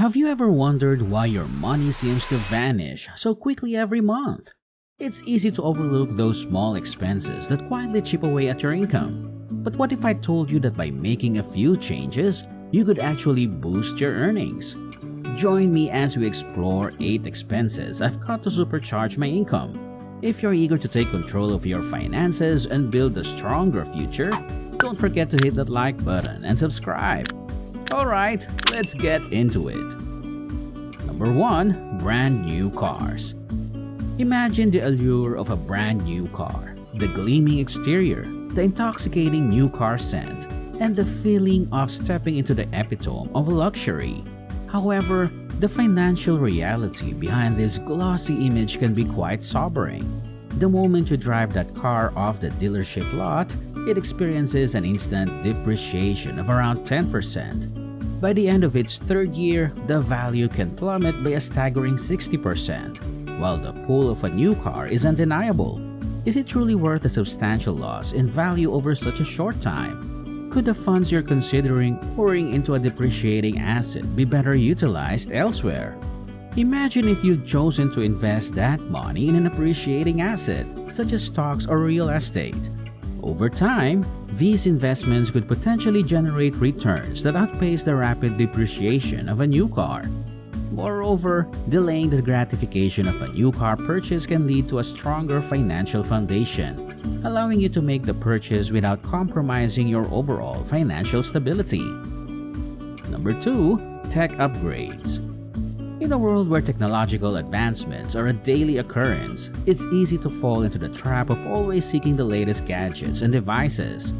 Have you ever wondered why your money seems to vanish so quickly every month? It's easy to overlook those small expenses that quietly chip away at your income. But what if I told you that by making a few changes, you could actually boost your earnings? Join me as we explore 8 expenses I've cut to supercharge my income. If you're eager to take control of your finances and build a stronger future, don't forget to hit that like button and subscribe. Alright, let's get into it. Number 1. Brand new cars. Imagine the allure of a brand new car, the gleaming exterior, the intoxicating new car scent, and the feeling of stepping into the epitome of luxury. However, the financial reality behind this glossy image can be quite sobering. The moment you drive that car off the dealership lot, it experiences an instant depreciation of around 10%. By the end of its third year, the value can plummet by a staggering 60%, while the pull of a new car is undeniable. Is it truly worth a substantial loss in value over such a short time? Could the funds you're considering pouring into a depreciating asset be better utilized elsewhere? Imagine if you'd chosen to invest that money in an appreciating asset, such as stocks or real estate. Over time, these investments could potentially generate returns that outpace the rapid depreciation of a new car. Moreover, delaying the gratification of a new car purchase can lead to a stronger financial foundation, allowing you to make the purchase without compromising your overall financial stability. Number 2. Tech upgrades. In a world where technological advancements are a daily occurrence, it's easy to fall into the trap of always seeking the latest gadgets and devices.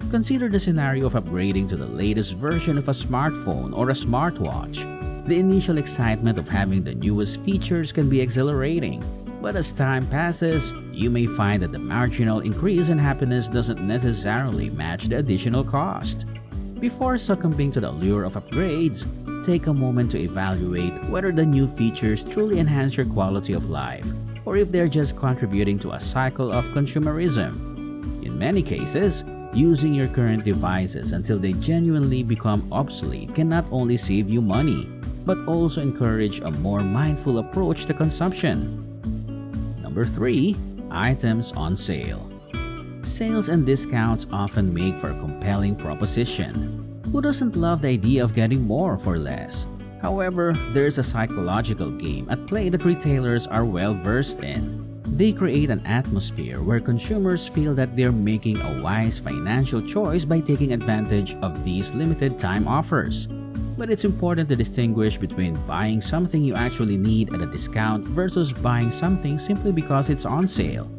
Consider the scenario of upgrading to the latest version of a smartphone or a smartwatch. The initial excitement of having the newest features can be exhilarating, but as time passes, you may find that the marginal increase in happiness doesn't necessarily match the additional cost. Before succumbing to the allure of upgrades, take a moment to evaluate whether the new features truly enhance your quality of life, or if they're just contributing to a cycle of consumerism. In many cases, using your current devices until they genuinely become obsolete can not only save you money, but also encourage a more mindful approach to consumption. Number 3. Items on sale. Sales and discounts often make for a compelling proposition. Who doesn't love the idea of getting more for less? However, there's a psychological game at play that retailers are well versed in. They create an atmosphere where consumers feel that they're making a wise financial choice by taking advantage of these limited time offers. But it's important to distinguish between buying something you actually need at a discount versus buying something simply because it's on sale.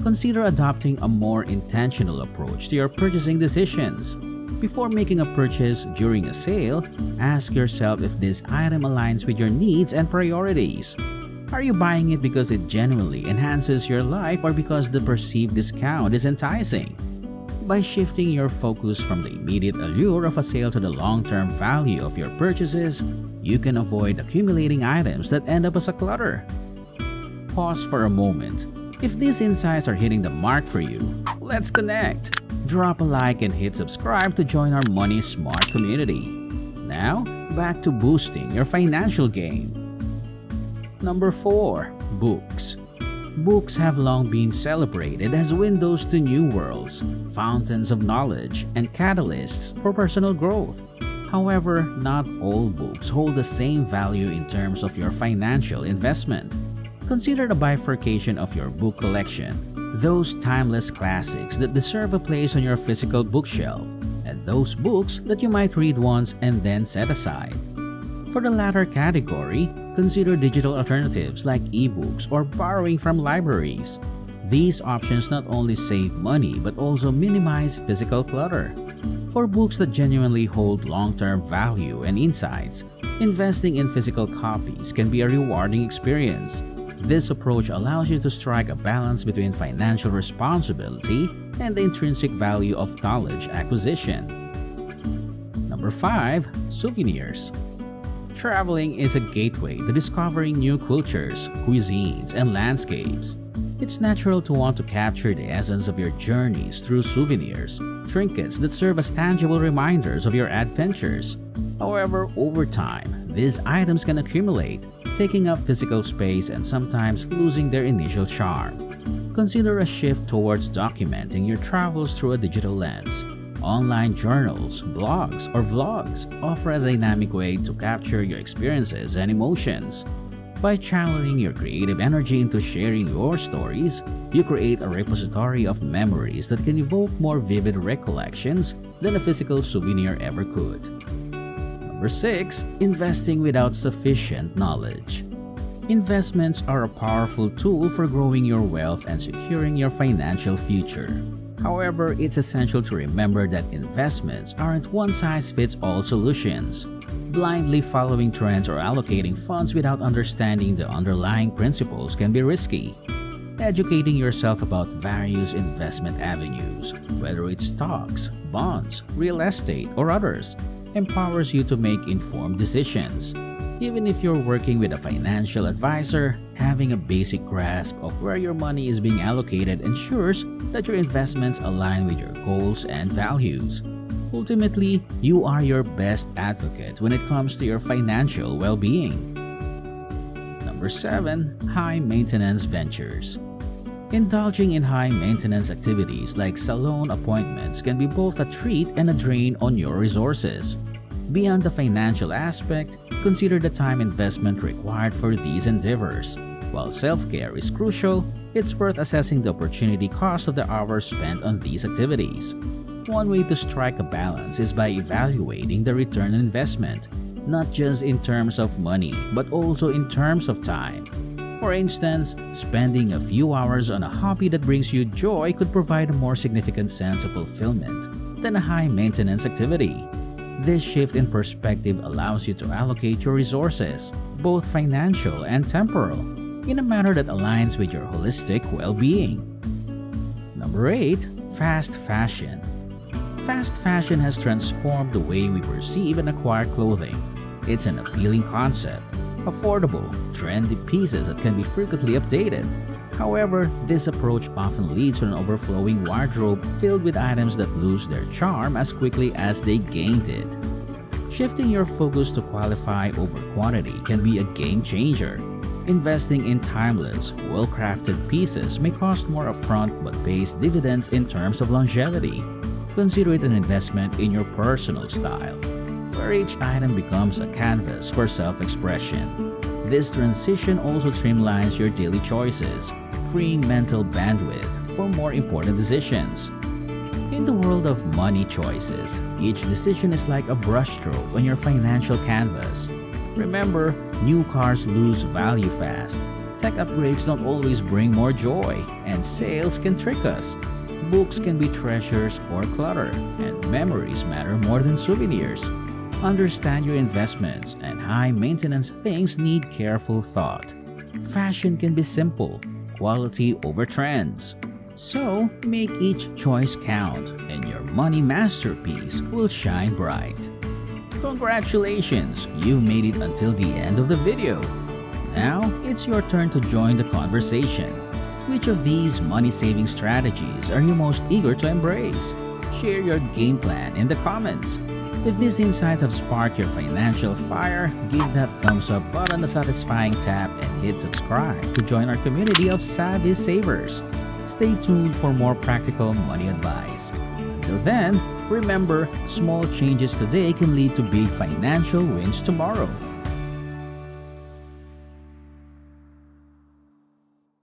Consider adopting a more intentional approach to your purchasing decisions. Before making a purchase during a sale, ask yourself if this item aligns with your needs and priorities. Are you buying it because it genuinely enhances your life or because the perceived discount is enticing? By shifting your focus from the immediate allure of a sale to the long-term value of your purchases, you can avoid accumulating items that end up as a clutter. Pause for a moment. If these insights are hitting the mark for you, let's connect. Drop a like and hit subscribe to join our Money Smart community. Now, back to boosting your financial game. Number 4. Books. Books have long been celebrated as windows to new worlds, fountains of knowledge, and catalysts for personal growth. However, not all books hold the same value in terms of your financial investment. Consider the bifurcation of your book collection, those timeless classics that deserve a place on your physical bookshelf, and those books that you might read once and then set aside. For the latter category, consider digital alternatives like ebooks or borrowing from libraries. These options not only save money but also minimize physical clutter. For books that genuinely hold long-term value and insights, investing in physical copies can be a rewarding experience. This approach allows you to strike a balance between financial responsibility and the intrinsic value of knowledge acquisition. Number 5. Souvenirs. Traveling is a gateway to discovering new cultures, cuisines, and landscapes. It's natural to want to capture the essence of your journeys through souvenirs, trinkets that serve as tangible reminders of your adventures. However, over time, these items can accumulate, taking up physical space and sometimes losing their initial charm. Consider a shift towards documenting your travels through a digital lens. Online journals, blogs, or vlogs offer a dynamic way to capture your experiences and emotions. By channeling your creative energy into sharing your stories, you create a repository of memories that can evoke more vivid recollections than a physical souvenir ever could. Number 6. Investing without sufficient knowledge. Investments are a powerful tool for growing your wealth and securing your financial future. However, it's essential to remember that investments aren't one-size-fits-all solutions. Blindly following trends or allocating funds without understanding the underlying principles can be risky. Educating yourself about various investment avenues, whether it's stocks, bonds, real estate, or others, empowers you to make informed decisions. Even if you're working with a financial advisor, having a basic grasp of where your money is being allocated ensures that your investments align with your goals and values. Ultimately, you are your best advocate when it comes to your financial well-being. Number 7. High-maintenance ventures. Indulging in high-maintenance activities like salon appointments can be both a treat and a drain on your resources. Beyond the financial aspect, consider the time investment required for these endeavors. While self-care is crucial, it's worth assessing the opportunity cost of the hours spent on these activities. One way to strike a balance is by evaluating the return on investment, not just in terms of money, but also in terms of time. For instance, spending a few hours on a hobby that brings you joy could provide a more significant sense of fulfillment than a high-maintenance activity. This shift in perspective allows you to allocate your resources, both financial and temporal, in a manner that aligns with your holistic well-being. Number 8. Fast fashion. Fast fashion has transformed the way we perceive and acquire clothing. It's an appealing concept, affordable, trendy pieces that can be frequently updated. However, this approach often leads to an overflowing wardrobe filled with items that lose their charm as quickly as they gained it. Shifting your focus to quality over quantity can be a game changer. Investing in timeless, well-crafted pieces may cost more upfront but pays dividends in terms of longevity. Consider it an investment in your personal style, where each item becomes a canvas for self-expression. This transition also streamlines your daily choices, freeing mental bandwidth for more important decisions. In the world of money choices, each decision is like a brushstroke on your financial canvas. Remember, new cars lose value fast. Tech upgrades don't always bring more joy, and sales can trick us. Books can be treasures or clutter, and memories matter more than souvenirs. Understand your investments, and high-maintenance things need careful thought. Fashion can be simple, quality over trends. So, make each choice count, and your money masterpiece will shine bright. Congratulations! You made it until the end of the video. Now, it's your turn to join the conversation. Which of these money-saving strategies are you most eager to embrace? Share your game plan in the comments. If these insights have sparked your financial fire, give that thumbs up button a satisfying tap and hit subscribe to join our community of savvy savers. Stay tuned for more practical money advice. Until then, remember, small changes today can lead to big financial wins tomorrow.